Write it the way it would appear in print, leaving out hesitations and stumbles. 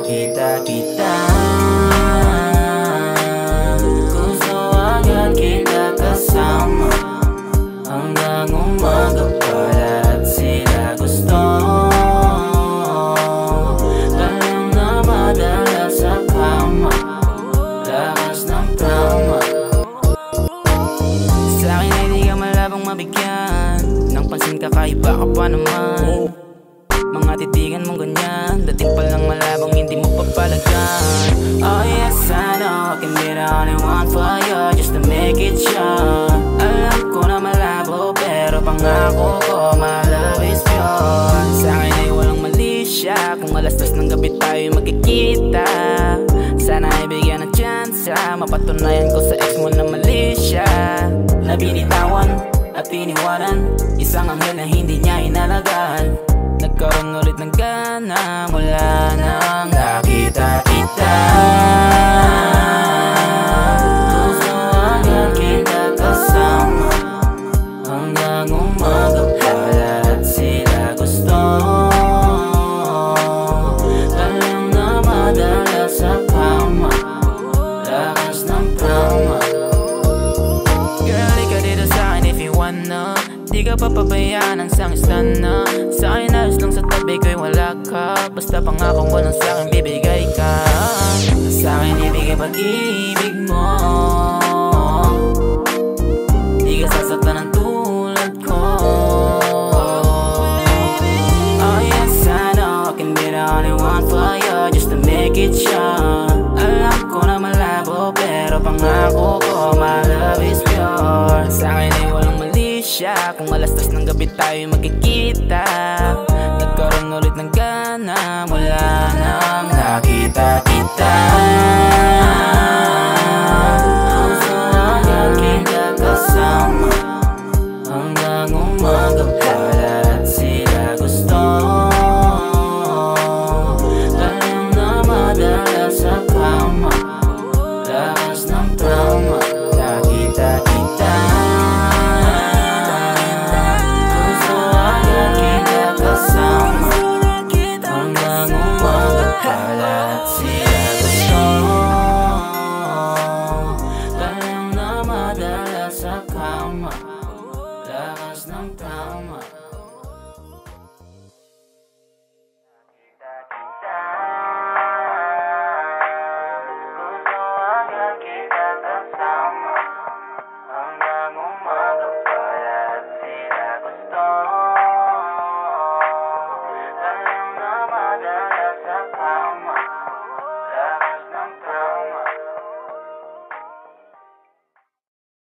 nakita kita, gusto agad kita kasama. Hanggang umaga pala at sila gusto ka lang na madala sa kama. Lakas ng tama. Sa'kin ay di ka malabang mabigyan ng pansin, kakaiba ka pa naman. Mga titigan mong ganyan, dating pa lang malabang hindi mo papalagyan. Oh yes, I know I can be the only one for you, just to make it sure. Alam ko na malabo pero pangako ko my love is pure. Sa'kin ay walang mali siya kung alas-dos ng gabi tayo magkikita. Sana ay bigyan ng chance, mapatunayan ko sa ex mo na mali siya. Nabinitawan at iniwanan, isang anghel na hindi niya inalagaan. Nagkaroon ulit ng gana mula nang nakita kita, gusto agad kita kasama. Hanggang umaga pala at sila gusto ka lang na madala sa kama. Lakas ng tama. Girl, ikaw dito sa'kin if you wanna. Di ka papabayaan ang sangistan na. Sa'kin ayos lang sa tabi ko'y wala ka. Basta pangako mo lang sa'kin bibigay ka. Sa'kin ibigay pag-ibig mo. Di ka sasaktan ng tulad ko. Oh yes, I know I can be the only one for you, just to make it sure. Alam ko na malabo pero pangako ko my love is pure. Sa'kin ay walang mali siya kung alas-dos ng gabi tayo magkikita. Nagkaroon ulit ng gana mula nang nakita kita, gusto agad kita kasama. Hanggang umaga pala at sila gusto ka lang na madala sa kama. Lakas ng tama. Nakita kita, gusto agad kita kasama. Hanggang umaga pala at sila gusto ka lang na madala sa kama. Lakas ng tama. Nakita kita, gusto agad kita kasama. Hanggang umaga pala at sila gusto ka lang na madala